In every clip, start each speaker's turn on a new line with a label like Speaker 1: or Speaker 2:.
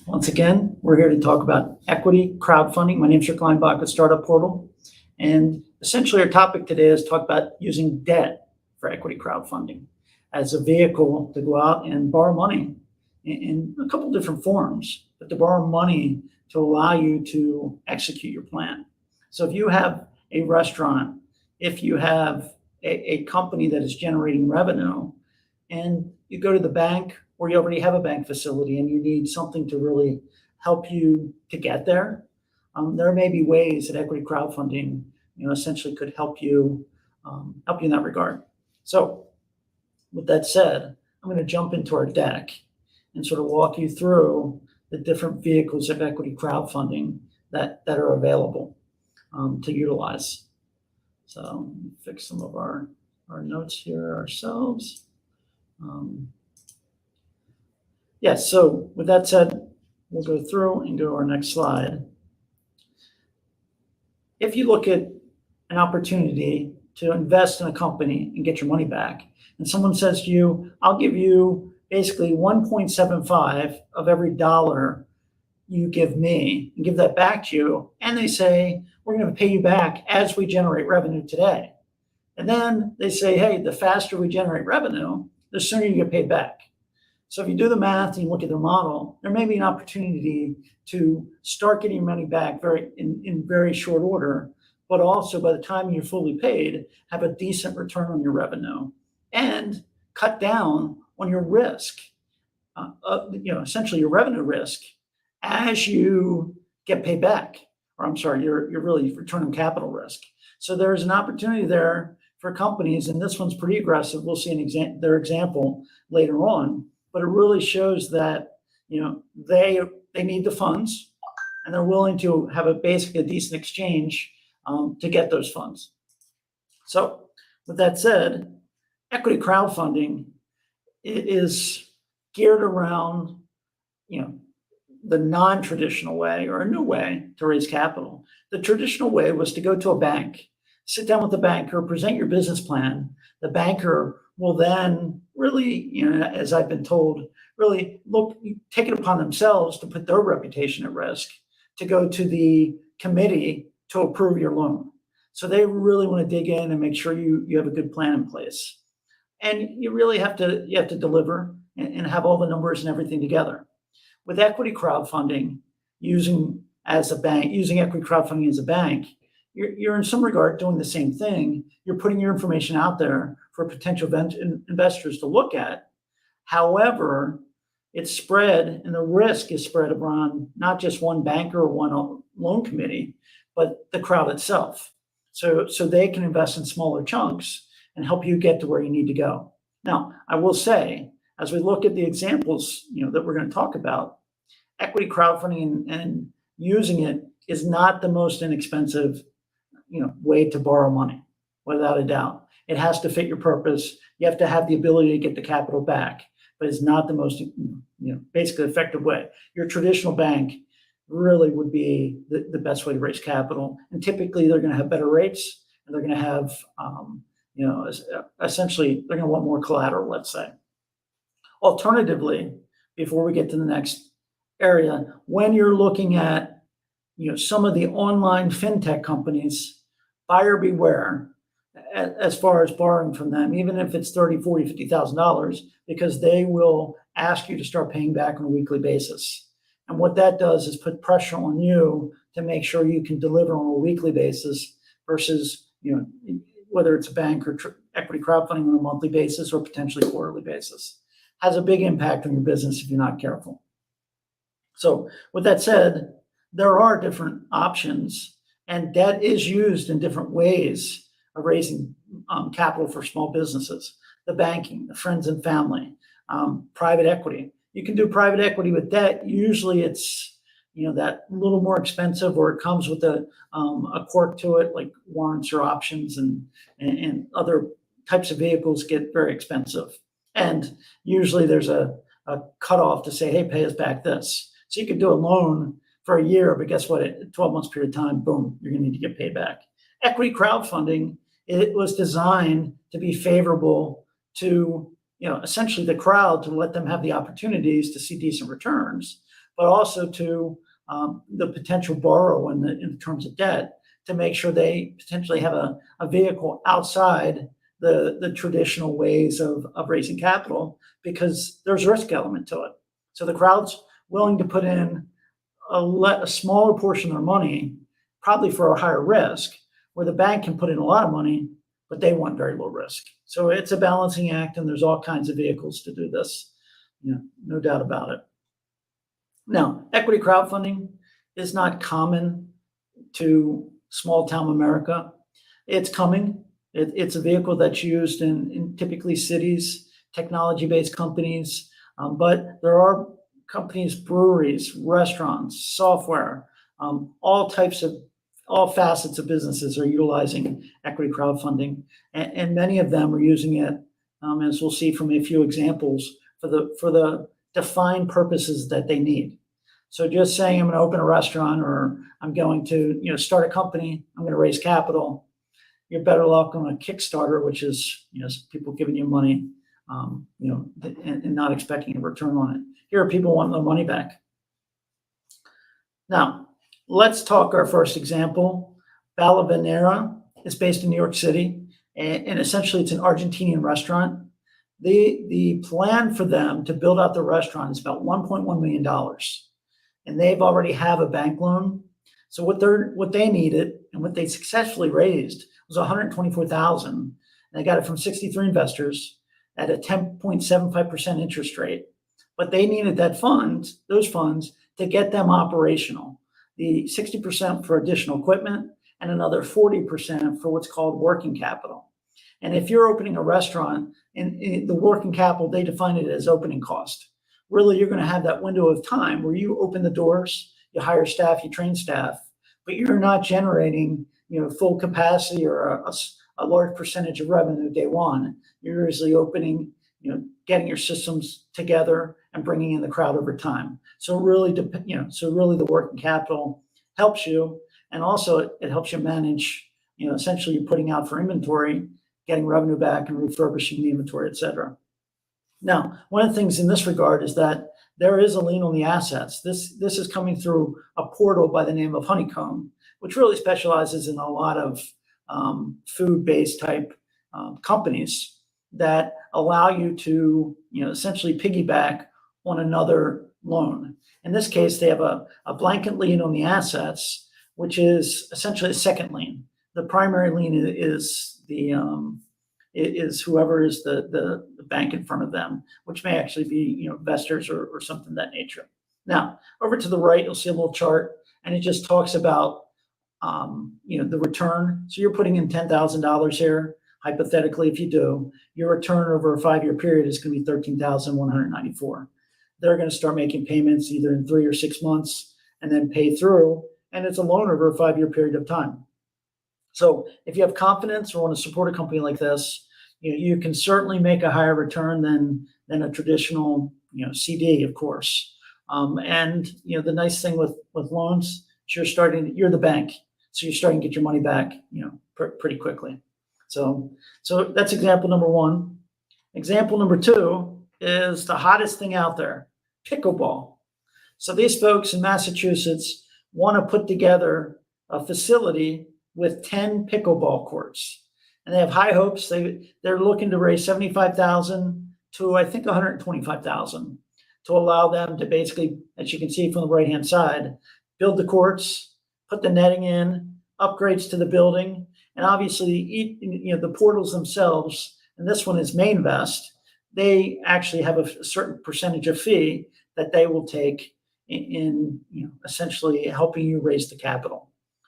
Speaker 1: Once again, we're here to talk about equity crowdfunding. My name is Leimbach with Startup Portal. And essentially our topic today is talk about using debt for equity crowdfunding as a vehicle to go out and borrow money in a couple different forms, but to borrow money to allow you to execute your plan. So if you have a restaurant, if you have a company that is generating revenue, and you go to the bank or you already have a bank facility and you need something to really help you to get there, there may be ways that equity crowdfunding, essentially could help you in that regard. So with that said, I'm going to jump into our deck and sort of walk you through the different vehicles of equity crowdfunding that are available to utilize. So let me fix some of our notes here ourselves. Yes, so with that said, we'll go through and go to our next slide. If you look at an opportunity to invest in a company and get your money back, and someone says to you, I'll give you basically 1.75 of every dollar you give me and give that back to you, and they say, we're going to pay you back as we generate revenue today. And then they say, hey, the faster we generate revenue, the sooner you get paid back. So if you do the math and you look at their model, there may be an opportunity to start getting your money back in very short order, but also by the time you're fully paid, have a decent return on your revenue and cut down on your risk, essentially your revenue risk as you get paid back, or I'm sorry, your really return on capital risk. So there's an opportunity there for companies, and this one's pretty aggressive. We'll see their example later on, but it really shows that they need the funds, and they're willing to have a decent exchange to get those funds. So with that said, equity crowdfunding is geared around the non-traditional way or a new way to raise capital. The traditional way was to go to a bank, sit down with the banker, present your business plan. The banker will then really, as I've been told, really take it upon themselves to put their reputation at risk to go to the committee to approve your loan. So they really want to dig in and make sure you have a good plan in place. And you really have to deliver and have all the numbers and everything together. With equity crowdfunding, using equity crowdfunding as a bank, you're in some regard doing the same thing. You're putting your information out there for potential investors to look at. However, it's spread, and the risk is spread around not just one banker or one loan committee, but the crowd itself. So they can invest in smaller chunks and help you get to where you need to go. Now, I will say, as we look at the examples that we're going to talk about, equity crowdfunding and using it is not the most inexpensive way to borrow money, without a doubt. It has to fit your purpose. You have to have the ability to get the capital back, but it's not the most basically effective way. Your traditional bank really would be the best way to raise capital, and typically they're going to have better rates, and they're going to have essentially they're going to want more collateral, let's say. Alternatively, before we get to the next area, when you're looking at some of the online fintech companies, buyer beware as far as borrowing from them, even if it's $30,000, $40,000, $50,000, because they will ask you to start paying back on a weekly basis. And what that does is put pressure on you to make sure you can deliver on a weekly basis versus whether it's a bank or equity crowdfunding on a monthly basis or potentially quarterly basis. Has a big impact on your business if you're not careful. So with that said, there are different options, and debt is used in different ways of raising capital for small businesses. The banking, the friends and family, private equity. You can do private equity with debt. Usually it's that little more expensive, or it comes with a quirk to it, like warrants or options, and other types of vehicles get very expensive. And usually there's a cutoff to say, hey, pay us back this. So you could do a loan for a year, but guess what? 12 months period of time, boom, you're going to need to get paid back. Equity crowdfunding, it was designed to be favorable to essentially the crowd, to let them have the opportunities to see decent returns, but also to the potential borrower in terms of debt, to make sure they potentially have a vehicle outside the traditional ways of raising capital, because there's a risk element to it. So the crowd's willing to put in a smaller portion of their money, probably for a higher risk, where the bank can put in a lot of money, but they want very low risk. So it's a balancing act, and there's all kinds of vehicles to do this, no doubt about it. Now, equity crowdfunding is not common to small town America. It's coming. It's a vehicle that's used in typically cities, technology-based companies, but there are companies, breweries, restaurants, software, all facets of businesses are utilizing equity crowdfunding, and many of them are using it, as we'll see from a few examples, for the defined purposes that they need. So just saying I'm going to open a restaurant, or I'm going to start a company, I'm going to raise capital, you're better off on a Kickstarter, which is people giving you money, and not expecting a return on it. Here are people wanting their money back. Now, let's talk our first example. Balavanera is based in New York City, and essentially it's an Argentinian restaurant. The plan for them to build out the restaurant is about $1.1 million, and they've already have a bank loan. So what they needed and what they successfully raised was $124,000. And they got it from 63 investors at a 10.75% interest rate. But they needed those funds to get them operational. The 60% for additional equipment and another 40% for what's called working capital. And if you're opening a restaurant, in the working capital, they define it as opening cost. Really, you're going to have that window of time where you open the doors, you hire staff, you train staff, but you're not generating full capacity or a large percentage of revenue day one. You're usually opening, getting your systems together and bringing in the crowd over time. So really, the working capital helps you, and also it helps you manage, essentially you're putting out for inventory, getting revenue back and refurbishing the inventory, et cetera. Now, one of the things in this regard is that there is a lien on the assets. This is coming through a portal by the name of Honeycomb, which really specializes in a lot of food-based type companies that allow you to essentially piggyback on another loan. In this case, they have a blanket lien on the assets, which is essentially a second lien. The primary lien is whoever is the bank in front of them, which may actually be investors or something of that nature. Now, over to the right, you'll see a little chart, and it just talks about the return. So you're putting in $10,000 here. Hypothetically, if you do, your return over a 5-year period is going to be $13,194. They're going to start making payments either in 3 or 6 months and then pay through, and it's a loan over a 5-year period of time. So if you have confidence or want to support a company like this, you can certainly make a higher return than a traditional CD, of course. And the nice thing with loans is you're the bank, so you're starting to get your money back pretty quickly. So that's example number one. Example number two is the hottest thing out there, pickleball. So these folks in Massachusetts want to put together a facility with 10 pickleball courts, and they have high hopes. They're looking to raise $75,000 to I think $125,000 to allow them to basically, as you can see from the right-hand side, build the courts, put the netting in, upgrades to the building, and obviously the portals themselves. And this one is Mainvest. They actually have a certain percentage of fee that they will take in essentially helping you raise the capital.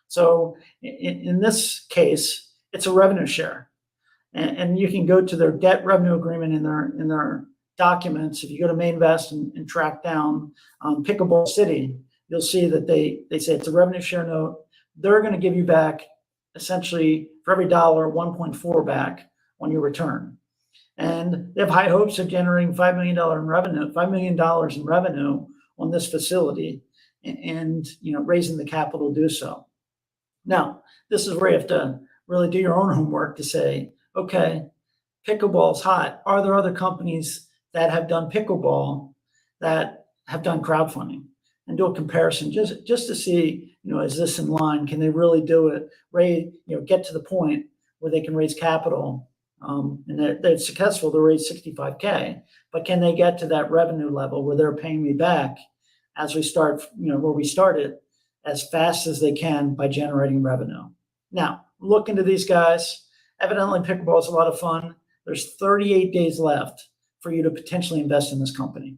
Speaker 1: So in this case, it's a revenue share, and you can go to their debt revenue agreement in their documents. If you go to Mainvest and track down Pickleball City, you'll see that they say it's a revenue share note. They're going to give you back essentially for every dollar 1.4 back on your return, and they have high hopes of generating $5 million in revenue on this facility, and raising the capital to do so. Now, this is where you have to really do your own homework to say, okay, pickleball's hot. Are there other companies that have done pickleball that have done crowdfunding? and do a comparison just to see, is this in line? Can they really do it? Get to the point where they can raise capital, and they're successful to raise 65K, but can they get to that revenue level where they're paying me back as we start, where we started, as fast as they can by generating revenue? Now, look into these guys. Evidently, pickleball is a lot of fun. There's 38 days left for you to potentially invest in this company.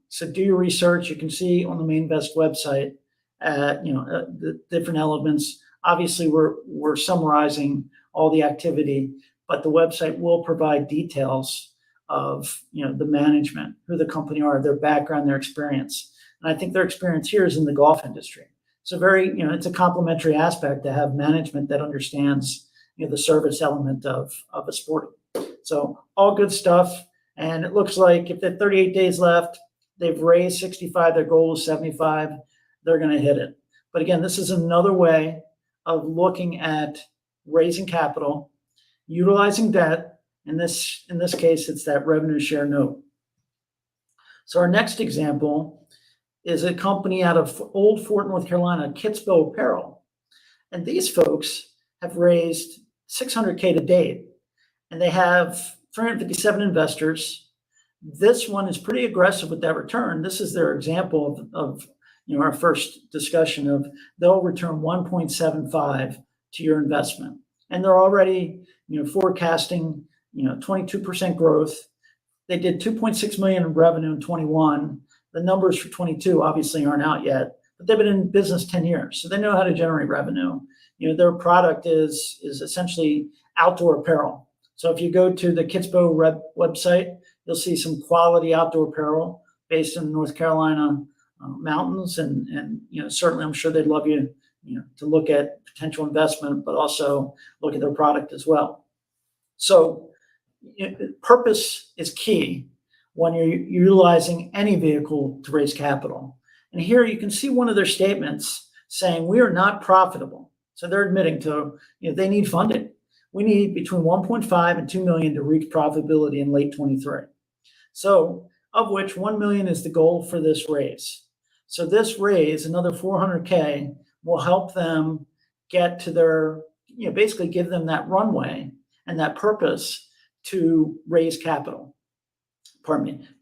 Speaker 1: So do your research. You can see on the Mainvest website, the different elements. Obviously, we're summarizing all the activity, but the website will provide details of the management, who the company are, their background, their experience. And I think their experience here is in the golf industry. So it's a complementary aspect to have management that understands the service element of a sport. So all good stuff. And it looks like if they're 38 days left, they've raised 65, their goal is 75, they're going to hit it. But again, this is another way of looking at raising capital, utilizing debt. In this case, it's that revenue share note. So our next example is a company out of Old Fort, North Carolina, Kitsville Apparel. And these folks have raised 600K to date, and they have 357 investors. This one is pretty aggressive with that return. This is their example of our first discussion of they'll return 1.75 to your investment. And they're already, forecasting, 22% growth. They did 2.6 million in revenue in 21. The numbers for 22 obviously aren't out yet, but they've been in business 10 years. So they know how to generate revenue. Their product is essentially outdoor apparel. So if you go to the Kitsville website, you'll see some quality outdoor apparel based in the North Carolina mountains. And certainly I'm sure they'd love you, to look at potential investment, but also look at their product as well. So purpose is key when you're utilizing any vehicle to raise capital. And here you can see one of their statements saying, we are not profitable. So they're admitting to, they need funding. We need between 1.5 and 2 million to reach profitability in late 23. So of which 1 million is the goal for this raise. So this raise, another 400K, will help them get to their, basically give them that runway and that purpose to raise capital,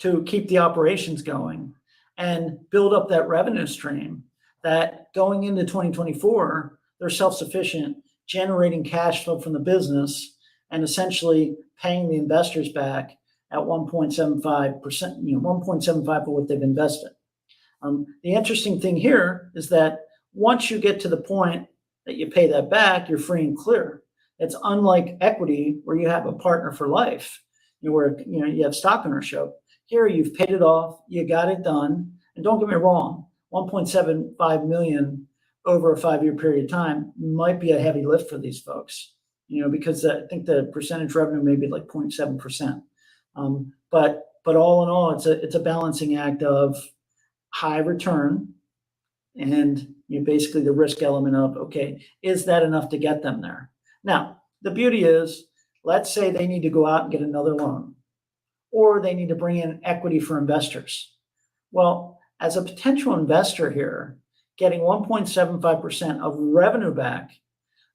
Speaker 1: to keep the operations going and build up that revenue stream that going into 2024, they're self-sufficient, generating cash flow from the business and essentially paying the investors back at 1.75%, 1.75 for what they've invested. The interesting thing here is that once you get to the point that you pay that back, you're free and clear. It's unlike equity where you have a partner for life, where you have stock ownership. Here you've paid it off, you got it done, and don't get me wrong, 1.75 million over a 5-year period of time might be a heavy lift for these folks, because I think the percentage revenue may be like 0.7%. But all in all, it's a balancing act of high return and basically the risk element of, okay, is that enough to get them there? Now, the beauty is, let's say they need to go out and get another loan, or they need to bring in equity for investors. Well, as a potential investor here, getting 1.75% of revenue back,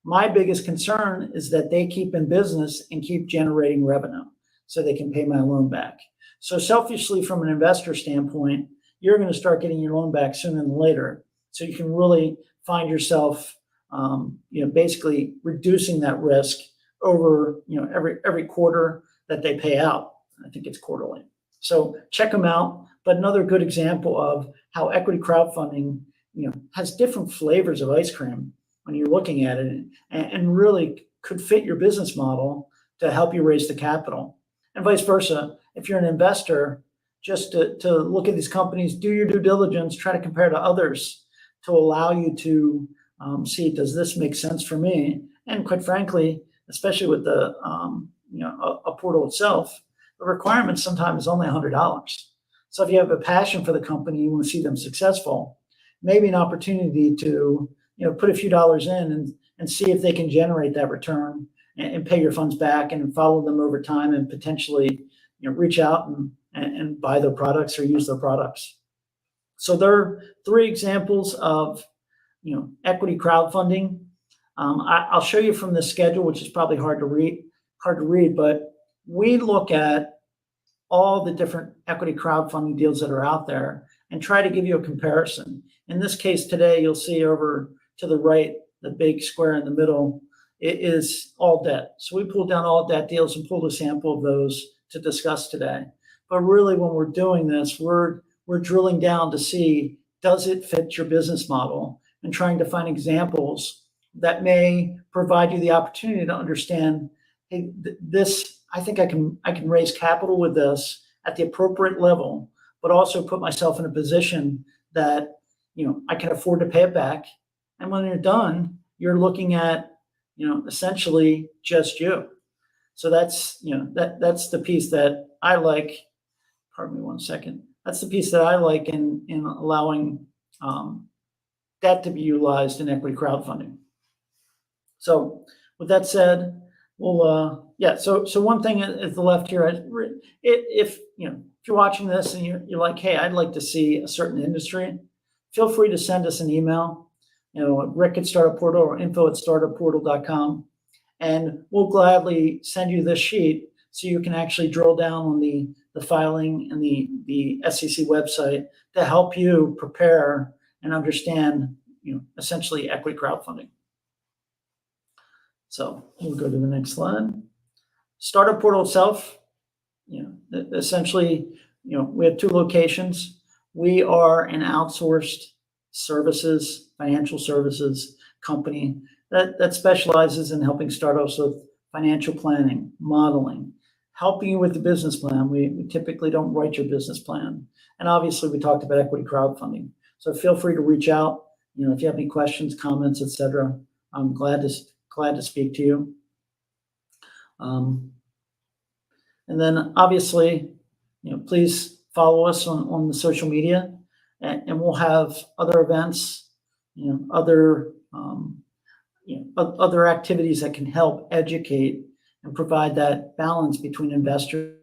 Speaker 1: my biggest concern is that they keep in business and keep generating revenue so they can pay my loan back. So selfishly, from an investor standpoint, you're going to start getting your loan back sooner than later. So you can really find yourself, basically reducing that risk over, every quarter that they pay out. I think it's quarterly. So check them out. But another good example of how equity crowdfunding, has different flavors of ice cream when you're looking at it, and really could fit your business model to help you raise the capital. And vice versa, if you're an investor, just to look at these companies, do your due diligence, try to compare to others to allow you to see, does this make sense for me? And quite frankly, especially with the a portal itself, the requirement sometimes is only $100. So if you have a passion for the company, you want to see them successful, maybe an opportunity to put a few dollars in and see if they can generate that return and pay your funds back and follow them over time and potentially reach out and buy their products or use their products. So there are three examples of, equity crowdfunding. I'll show you from the schedule, which is probably hard to read, but we look at all the different equity crowdfunding deals that are out there and try to give you a comparison. In this case today, you'll see over to the right, the big square in the middle, it is all debt. So we pulled down all debt deals and pulled a sample of those to discuss today. But really, when we're doing this, we're drilling down to see, does it fit your business model, and trying to find examples that may provide you the opportunity to understand, hey, this, I think I can raise capital with this at the appropriate level, but also put myself in a position that, I can afford to pay it back. And when you're done, you're looking at, essentially just you. So that's, that's the piece that I like. Pardon me one second. That's the piece that I like in allowing that to be utilized in equity crowdfunding. So with that said, we'll, so one thing at the left here, if you're watching this and you're like, hey, I'd like to see a certain industry, feel free to send us an email, Rick at Startup Portal or info@startupportal.com, and we'll gladly send you this sheet so you can actually drill down on the filing and the SEC website to help you prepare and understand, essentially equity crowdfunding. So we'll go to the next slide. Startup Portal itself, essentially, we have two locations. We are an outsourced financial services company that specializes in helping startups with financial planning, modeling, helping you with the business plan. We typically don't write your business plan. And obviously we talked about equity crowdfunding. So feel free to reach out, if you have any questions, comments, etc. I'm glad to speak to you. And then obviously, please follow us on the social media, and we'll have other events, other activities that can help educate and provide that balance between investors